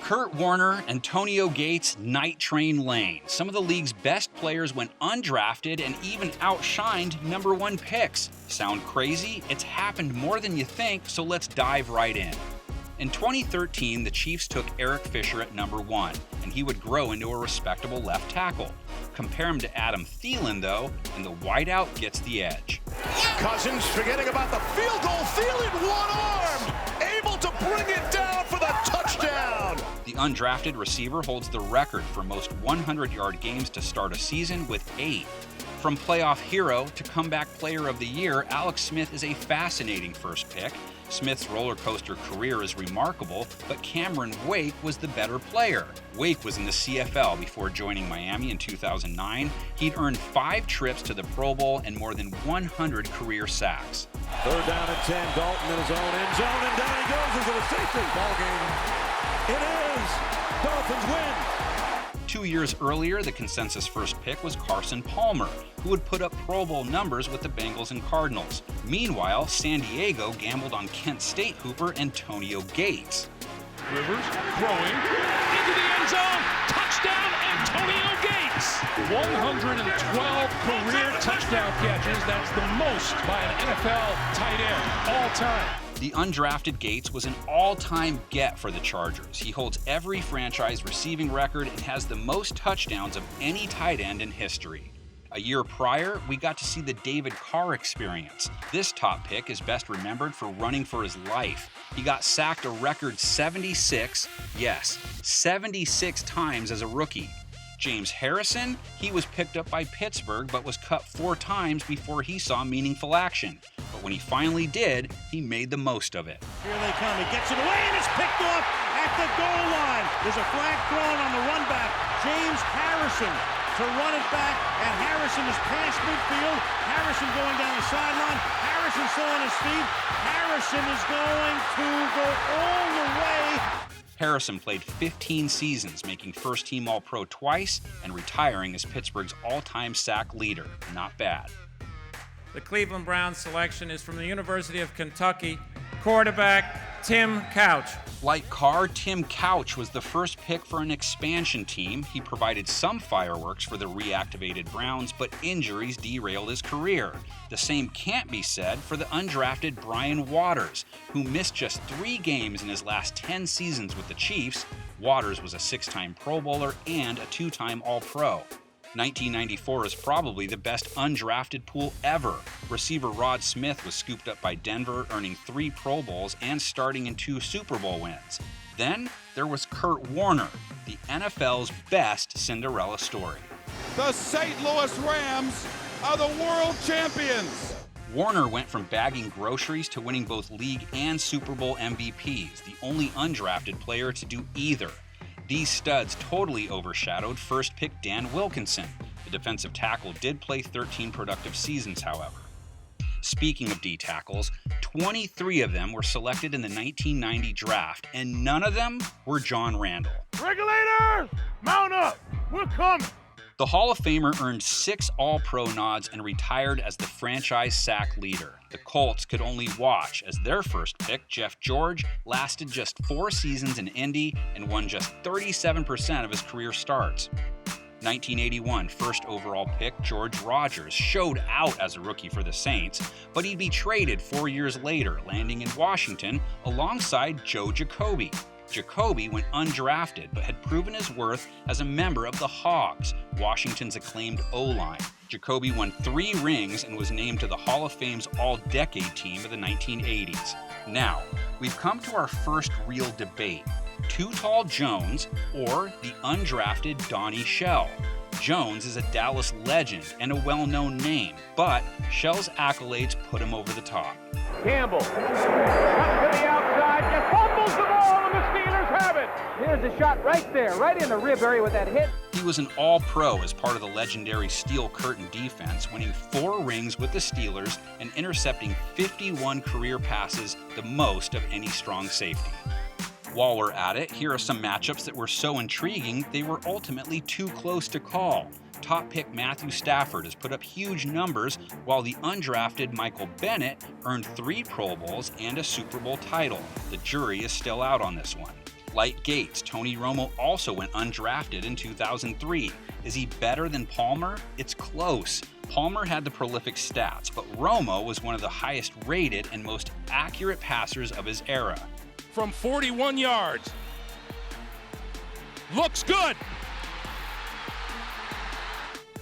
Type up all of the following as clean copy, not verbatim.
Kurt Warner, Antonio Gates, Night Train Lane. Some of the league's best players went undrafted and even outshined number 1 picks. Sound crazy? It's happened more than you think, so let's dive right in. In 2013, the Chiefs took Eric Fisher at number 1, and he would grow into a respectable left tackle. Compare him to Adam Thielen, though, and the wideout gets the edge. Cousins forgetting about the field goal. Thielen one-armed, able to bring it down for the touchdown. The undrafted receiver holds the record for most 100-yard games to start a season with 8. From playoff hero to comeback player of the year, Alex Smith is a fascinating first pick. Smith's roller coaster career is remarkable, but Cameron Wake was the better player. Wake was in the CFL before joining Miami in 2009. He'd earned 5 trips to the Pro Bowl and more than 100 career sacks. 3rd down and 10, Dalton in his own end zone, and down he goes into the safety. Ball game. It is. Dolphins win. 2 years earlier, the consensus first pick was Carson Palmer, who would put up Pro Bowl numbers with the Bengals and Cardinals. Meanwhile, San Diego gambled on Kent State hooper Antonio Gates. Rivers throwing into the end zone. Touchdown, Antonio Gates. 112 career touchdown catches. That's the most by an NFL tight end all time. The undrafted Gates was an all-time get for the Chargers. He holds every franchise receiving record and has the most touchdowns of any tight end in history. A year prior, we got to see the David Carr experience. This top pick is best remembered for running for his life. He got sacked a record 76 times as a rookie. James Harrison, he was picked up by Pittsburgh but was cut 4 times before he saw meaningful action. But when he finally did, he made the most of it. Here they come. He gets it away and it's picked off at the goal line. There's a flag thrown on the run back. James Harrison to run it back, and Harrison is past midfield. Harrison going down the sideline. Harrison still on his feet. Harrison is going to go all the way. Harrison played 15 seasons, making first-team All-Pro twice and retiring as Pittsburgh's all-time sack leader. Not bad. The Cleveland Browns selection is from the University of Kentucky, quarterback Tim Couch. Like Carr, Tim Couch was the first pick for an expansion team. He provided some fireworks for the reactivated Browns, but injuries derailed his career. The same can't be said for the undrafted Brian Waters, who missed just 3 games in his last 10 seasons with the Chiefs. Waters was a 6-time Pro Bowler and a 2-time All-Pro. 1994 is probably the best undrafted pool ever. Receiver Rod Smith was scooped up by Denver, earning 3 Pro Bowls and starting in 2 Super Bowl wins. Then there was Kurt Warner, the NFL's best Cinderella story. The St. Louis Rams are the world champions. Warner went from bagging groceries to winning both league and Super Bowl MVPs, the only undrafted player to do either. These studs totally overshadowed first pick Dan Wilkinson. The defensive tackle did play 13 productive seasons, however. Speaking of D tackles, 23 of them were selected in the 1990 draft, and none of them were John Randall. Regulators, mount up. We're coming. The Hall of Famer earned 6 All-Pro nods and retired as the franchise sack leader. The Colts could only watch as their first pick, Jeff George, lasted just 4 seasons in Indy and won just 37% of his career starts. 1981 first overall pick George Rogers showed out as a rookie for the Saints, but he'd be traded 4 years later, landing in Washington alongside Joe Jacoby. Jacoby went undrafted but had proven his worth as a member of the Hogs, Washington's acclaimed O-line. Jacoby won 3 rings and was named to the Hall of Fame's All-Decade team of the 1980s. Now, we've come to our first real debate. Too Tall Jones or the undrafted Donnie Shell. Jones is a Dallas legend and a well-known name, but Shell's accolades put him over the top. Campbell, up to the outside, just fumbles the ball, and the Steelers have it. There's a shot right there, right in the rib area with that hit. He was an All-Pro as part of the legendary Steel Curtain defense, winning 4 rings with the Steelers and intercepting 51 career passes, the most of any strong safety. While we're at it, here are some matchups that were so intriguing they were ultimately too close to call. Top pick Matthew Stafford has put up huge numbers, while the undrafted Michael Bennett earned 3 Pro Bowls and a Super Bowl title. The jury is still out on this one. Like Gates, Tony Romo also went undrafted in 2003. Is he better than Palmer? It's close. Palmer had the prolific stats, but Romo was one of the highest rated and most accurate passers of his era. From 41 yards. Looks good.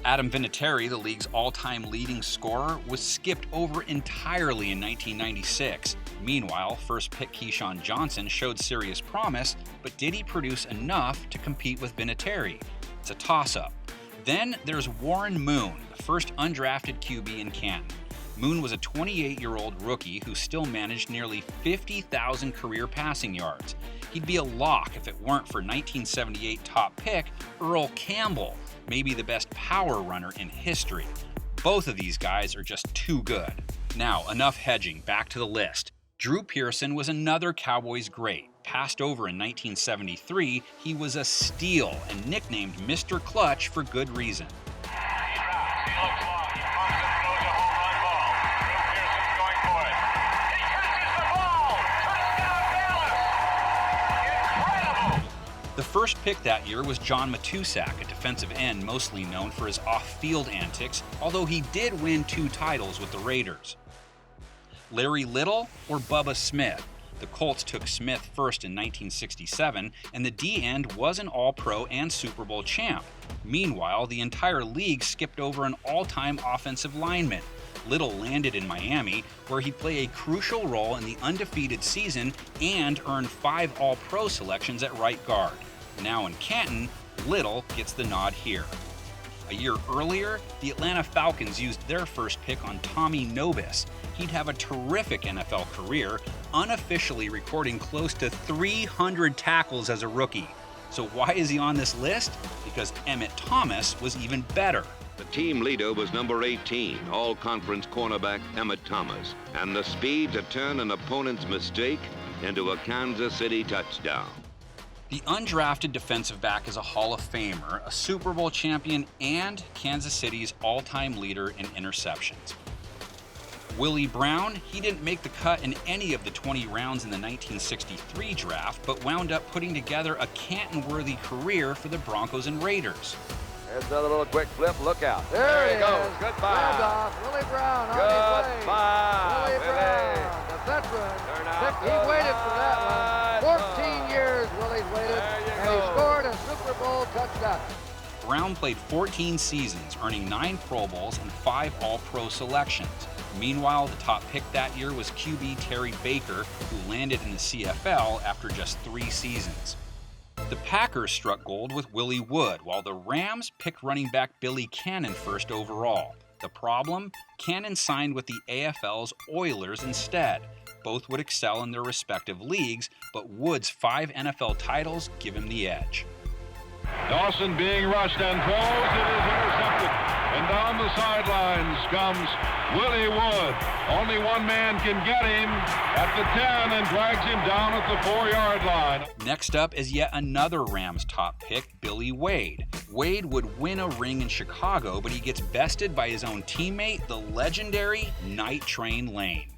Adam Vinatieri, the league's all-time leading scorer, was skipped over entirely in 1996. Meanwhile, first pick Keyshawn Johnson showed serious promise, but did he produce enough to compete with Vinatieri? It's a toss-up. Then there's Warren Moon, the first undrafted QB in Canton. Moon was a 28-year-old rookie who still managed nearly 50,000 career passing yards. He'd be a lock if it weren't for 1978 top pick Earl Campbell, maybe the best power runner in history. Both of these guys are just too good. Now, enough hedging, back to the list. Drew Pearson was another Cowboys great. Passed over in 1973, he was a steal and nicknamed Mr. Clutch for good reason. The first pick that year was John Matusak, a defensive end mostly known for his off-field antics, although he did win 2 titles with the Raiders. Larry Little or Bubba Smith? The Colts took Smith first in 1967, and the D-end was an All-Pro and Super Bowl champ. Meanwhile, the entire league skipped over an all-time offensive lineman. Little landed in Miami, where he'd play a crucial role in the undefeated season and earned 5 All-Pro selections at right guard. Now in Canton, Little gets the nod here. A year earlier, the Atlanta Falcons used their first pick on Tommy Nobis. He'd have a terrific NFL career, unofficially recording close to 300 tackles as a rookie. So why is he on this list? Because Emmett Thomas was even better. The team leader was number 18, all-conference cornerback Emmett Thomas, and the speed to turn an opponent's mistake into a Kansas City touchdown. The undrafted defensive back is a Hall of Famer, a Super Bowl champion, and Kansas City's all-time leader in interceptions. Willie Brown, he didn't make the cut in any of the 20 rounds in the 1963 draft, but wound up putting together a Canton-worthy career for the Broncos and Raiders. There's another little quick flip. Look out. There he goes. is. Goodbye. Handoff. Willie Brown on his way. Goodbye. Willie Brown, the veteran. He waited for that one. 14 years Willie's waited, and he scored a Super Bowl touchdown. Brown played 14 seasons, earning 9 Pro Bowls and 5 All-Pro selections. Meanwhile, the top pick that year was QB Terry Baker, who landed in the CFL after just 3 seasons. The Packers struck gold with Willie Wood, while the Rams picked running back Billy Cannon first overall. The problem? Cannon signed with the AFL's Oilers instead. Both would excel in their respective leagues, but Wood's 5 NFL titles give him the edge. Dawson being rushed and throws. It is intercepted. And down the sidelines comes Willie Wood. Only one man can get him at the 10 and drags him down at the 4-yard line. Next up is yet another Rams top pick, Billy Wade. Wade would win a ring in Chicago, but he gets bested by his own teammate, the legendary Night Train Lane.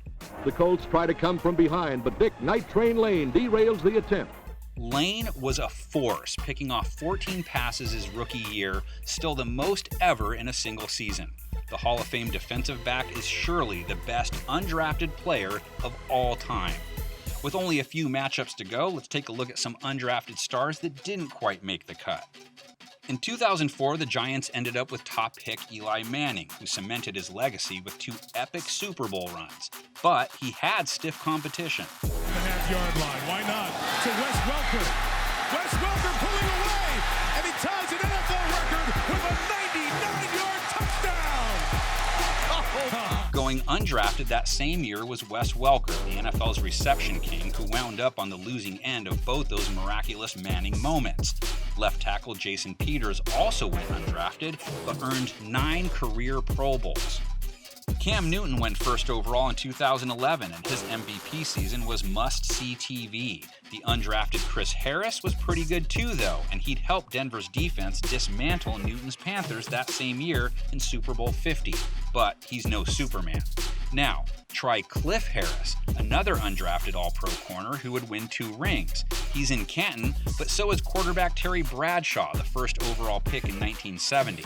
The Colts try to come from behind, but Dick Night Train Lane derails the attempt. Lane was a force, picking off 14 passes his rookie year, still the most ever in a single season. The Hall of Fame defensive back is surely the best undrafted player of all time. With only a few matchups to go, let's take a look at some undrafted stars that didn't quite make the cut. In 2004, the Giants ended up with top pick Eli Manning, who cemented his legacy with 2 epic Super Bowl runs. But he had stiff competition. The half-yard line. Why not? To Wes Welker. Wes Welker pulling away, and he ties an NFL record with a 99-yard touchdown. Going undrafted that same year was Wes Welker, the NFL's reception king, who wound up on the losing end of both those miraculous Manning moments. Left tackle Jason Peters also went undrafted, but earned 9 career Pro Bowls. Cam Newton went first overall in 2011, and his MVP season was must-see TV. The undrafted Chris Harris was pretty good too, though, and he'd helped Denver's defense dismantle Newton's Panthers that same year in Super Bowl 50. But he's no Superman. Now, try Cliff Harris, another undrafted All-Pro corner who would win 2 rings. He's in Canton, but so is quarterback Terry Bradshaw, the first overall pick in 1970.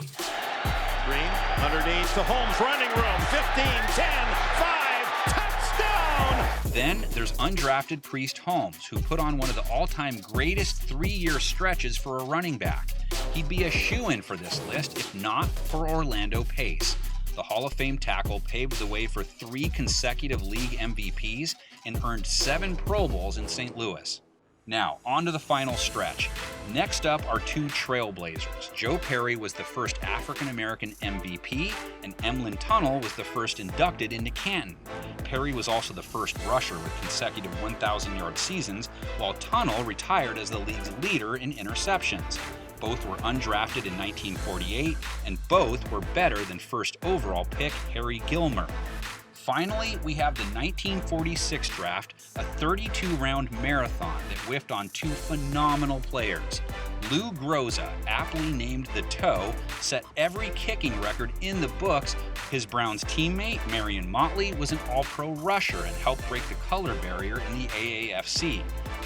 Green underneath to Holmes, running room, 15, 10, 5, touchdown! Then there's undrafted Priest Holmes, who put on one of the all-time greatest 3-year stretches for a running back. He'd be a shoo-in for this list if not for Orlando Pace. The Hall of Fame tackle paved the way for 3 consecutive league MVPs and earned 7 Pro Bowls in St. Louis. Now, on to the final stretch. Next up are 2 trailblazers. Joe Perry was the first African-American MVP, and Emlyn Tunnell was the first inducted into Canton. Perry was also the first rusher with consecutive 1,000-yard seasons, while Tunnell retired as the league's leader in interceptions. Both were undrafted in 1948, and both were better than first overall pick Harry Gilmer. Finally, we have the 1946 draft, a 32-round marathon that whiffed on 2 phenomenal players. Lou Groza, aptly named the Toe, set every kicking record in the books. His Browns teammate, Marion Motley, was an All-Pro rusher and helped break the color barrier in the AAFC.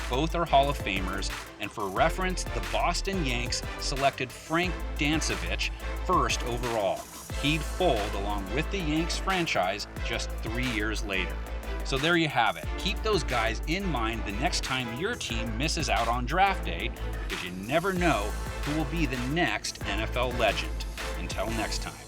Both are Hall of Famers, and for reference, the Boston Yanks selected Frank Dancevich first overall. He'd fold along with the Yanks franchise just 3 years later. So there you have it. Keep those guys in mind the next time your team misses out on draft day, because you never know who will be the next NFL legend. Until next time.